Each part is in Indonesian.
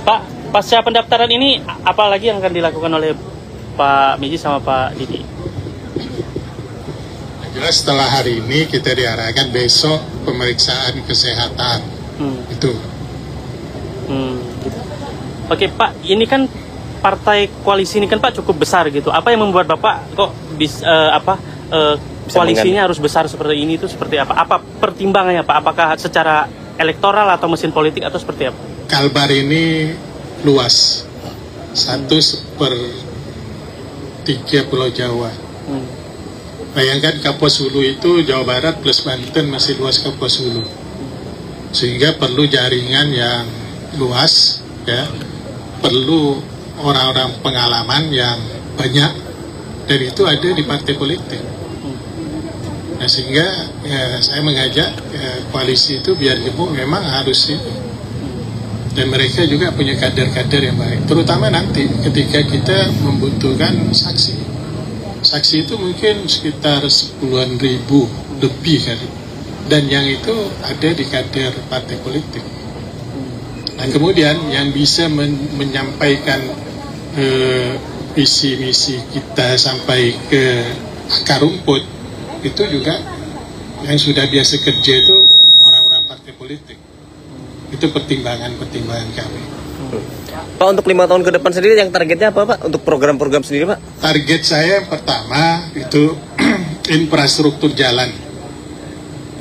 Pak, pasca pendaftaran ini apa lagi yang akan dilakukan oleh Pak Miji sama Pak Didi? Jelas setelah hari ini kita diarahkan besok pemeriksaan kesehatan. Itu. Gitu. Oke Pak, ini kan partai koalisi ini kan Pak cukup besar gitu. Apa yang membuat Bapak kok koalisinya harus besar seperti ini, itu seperti apa? Apa pertimbangannya Pak? Apakah secara elektoral atau mesin politik atau seperti apa? Kalbar ini luas, 1/3 Pulau Jawa. Bayangkan Kapuas Hulu itu Jawa Barat plus Banten masih luas Kapuas Hulu, sehingga perlu jaringan yang luas, ya, perlu orang-orang pengalaman yang banyak, dan itu ada di partai politik. Nah, sehingga ya, saya mengajak koalisi itu biar gemuk memang harus itu. Dan mereka juga punya kader-kader yang baik. Terutama nanti ketika kita membutuhkan saksi. Saksi itu mungkin sekitar 10-an ribu lebih kali. Dan yang itu ada di kader partai politik. Nah, kemudian yang bisa menyampaikan visi misi kita sampai ke akar rumput, itu juga yang sudah biasa kerja itu orang-orang partai politik. Itu pertimbangan-pertimbangan kami. Pak, untuk 5 tahun ke depan sendiri yang targetnya apa Pak? Untuk program-program sendiri Pak? Target saya yang pertama itu infrastruktur jalan.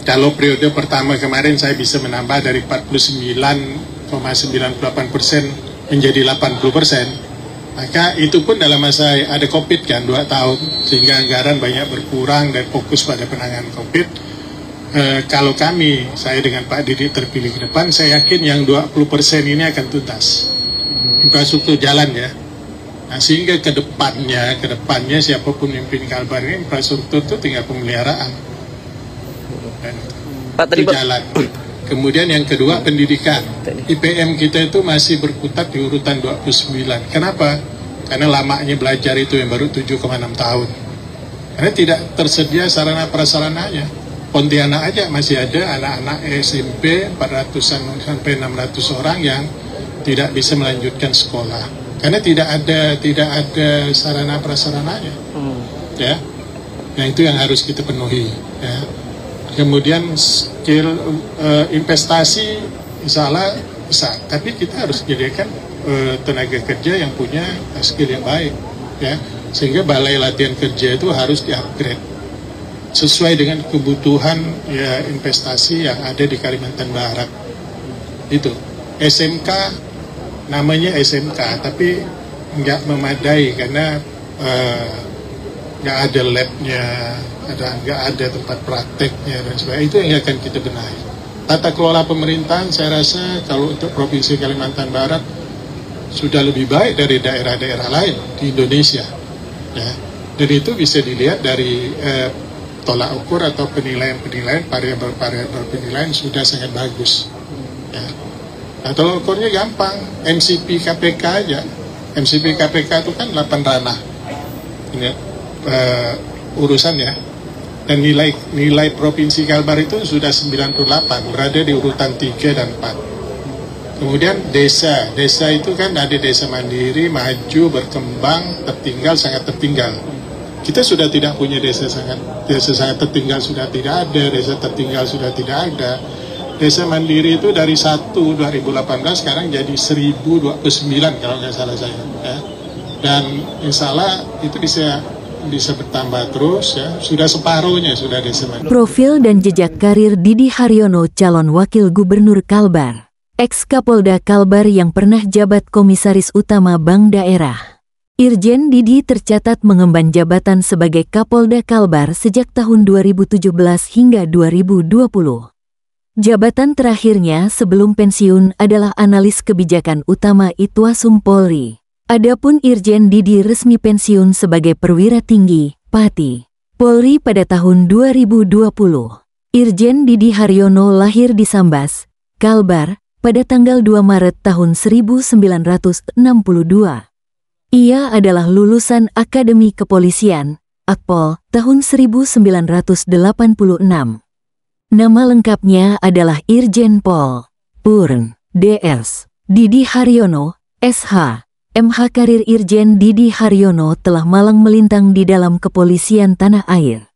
Kalau periode pertama kemarin saya bisa menambah dari 49,98% menjadi 80%, maka itu pun dalam masa ada COVID kan 2 tahun, sehingga anggaran banyak berkurang dan fokus pada penanganan COVID. Kalau saya dengan Pak Didi terpilih ke depan, saya yakin yang 20% ini akan tuntas. Infrastruktur jalan ya. Nah, sehingga ke depannya siapapun mimpin Kalbar ini, infrastruktur itu tinggal pemeliharaan. Pak, tadi jalan. Kemudian yang kedua pendidikan. IPM kita itu masih berkutat di urutan 29. Kenapa? Karena lamanya belajar itu yang baru 7,6 tahun. Karena tidak tersedia sarana prasarananya. Pontianak aja masih ada anak-anak SMP 400-an sampai 600 orang yang tidak bisa melanjutkan sekolah karena tidak ada sarana prasarananya. Ya. Nah, itu yang harus kita penuhi, ya. Kemudian skill investasi insya Allah besar, tapi kita harus menyediakan tenaga kerja yang punya skill yang baik, ya, sehingga balai latihan kerja itu harus di-upgrade sesuai dengan kebutuhan ya investasi yang ada di Kalimantan Barat. Itu SMK, namanya SMK tapi nggak memadai karena nggak ada labnya, nggak ada tempat prakteknya dan sebagainya. Itu yang akan kita benahi. Tata kelola pemerintahan saya rasa kalau untuk Provinsi Kalimantan Barat sudah lebih baik dari daerah-daerah lain di Indonesia, ya. Dan itu bisa dilihat dari tolak ukur atau penilaian variabel penilaian sudah sangat bagus, ya. Nah, tolak ukurnya gampang, MCP KPK aja. MCP KPK itu kan 8 ranah ini urusannya, dan nilai Provinsi Kalbar itu sudah 98, berada di urutan 3 dan 4. Kemudian desa itu kan ada desa mandiri, maju, berkembang, tertinggal, sangat tertinggal. Kita sudah tidak punya desa sangat tertinggal, sudah tidak ada, desa tertinggal sudah tidak ada. Desa mandiri itu dari 2018 sekarang jadi 1029 kalau nggak salah saya, ya. Dan insya Allah itu bisa bertambah terus, ya. Sudah separuhnya sudah desa mandiri. Profil dan jejak karir Didi Haryono, calon wakil gubernur Kalbar, ex-Kapolda Kalbar yang pernah jabat komisaris utama Bank Daerah. Irjen Didi tercatat mengemban jabatan sebagai Kapolda Kalbar sejak tahun 2017 hingga 2020. Jabatan terakhirnya sebelum pensiun adalah analis kebijakan utama Itwasum Polri. Adapun Irjen Didi resmi pensiun sebagai perwira tinggi, Pati, Polri pada tahun 2020. Irjen Didi Haryono lahir di Sambas, Kalbar, pada tanggal 2 Maret tahun 1962. Ia adalah lulusan Akademi Kepolisian, Akpol, tahun 1986. Nama lengkapnya adalah Irjen Pol Purn, DS, Didi Haryono, SH. MH karir Irjen Didi Haryono telah malang melintang di dalam kepolisian tanah air.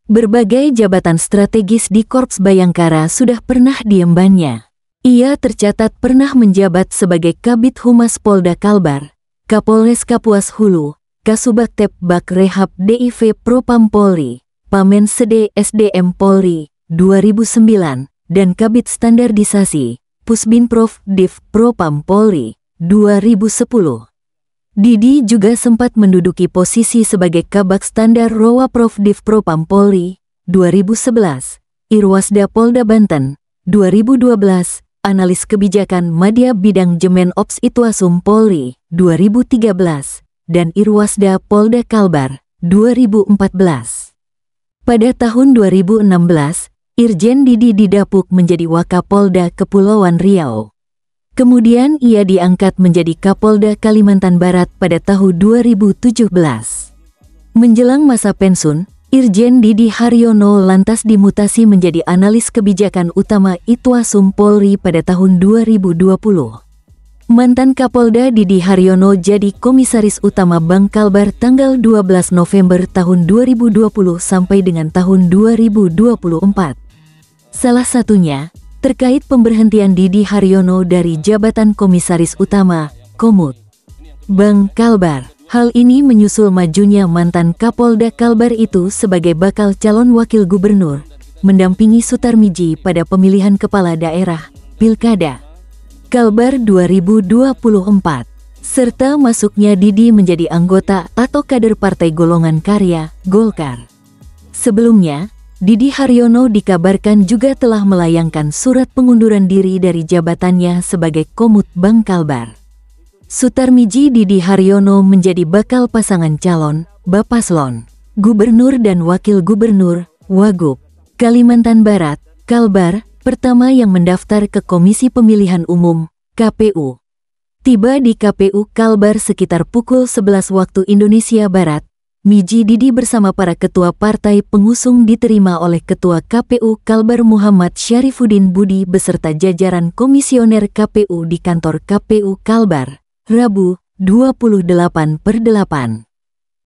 Berbagai jabatan strategis di Korps Bayangkara sudah pernah diembannya. Ia tercatat pernah menjabat sebagai Kabid Humas Polda Kalbar, Kapolres Kapuas Hulu, Kasubagtep Bak Rehab DIV Propam Polri, Pamen Sede SDM Polri, 2009, dan Kabid Standardisasi, Pusbinprov Div Propam Polri, 2010. Didi juga sempat menduduki posisi sebagai Kabak Standar Rowa Prof Div Propam Polri, 2011, Irwasda Polda Banten, 2012, Analis Kebijakan Madya Bidang Jemen Ops Itwasum Polri, 2013, dan Irwasda Polda Kalbar, 2014. Pada tahun 2016, Irjen Didi didapuk menjadi Wakapolda Kepulauan Riau. Kemudian ia diangkat menjadi Kapolda Kalimantan Barat pada tahun 2017. Menjelang masa pensiun, Irjen Didi Haryono lantas dimutasi menjadi Analis Kebijakan Utama Itwasum Polri pada tahun 2020. Mantan Kapolda Didi Haryono jadi Komisaris Utama Bank Kalbar tanggal 12 November tahun 2020 sampai dengan tahun 2024. Salah satunya terkait pemberhentian Didi Haryono dari jabatan Komisaris Utama, Komut, Bank Kalbar. Hal ini menyusul majunya mantan Kapolda Kalbar itu sebagai bakal calon wakil gubernur, mendampingi Sutarmiji pada pemilihan kepala daerah, Pilkada Kalbar 2024, serta masuknya Didi menjadi anggota atau kader Partai Golongan Karya, Golkar. Sebelumnya, Didi Haryono dikabarkan juga telah melayangkan surat pengunduran diri dari jabatannya sebagai Komut Bank Kalbar. Sutarmiji Didi Haryono menjadi bakal pasangan calon, Bapaslon, Gubernur dan Wakil Gubernur, Wagub, Kalimantan Barat, Kalbar, pertama yang mendaftar ke Komisi Pemilihan Umum, KPU. Tiba di KPU Kalbar sekitar pukul 11 waktu Indonesia Barat. Miji Didi bersama para ketua partai pengusung diterima oleh Ketua KPU Kalbar Muhammad Syarifuddin Budi beserta jajaran komisioner KPU di kantor KPU Kalbar, Rabu, 28/8.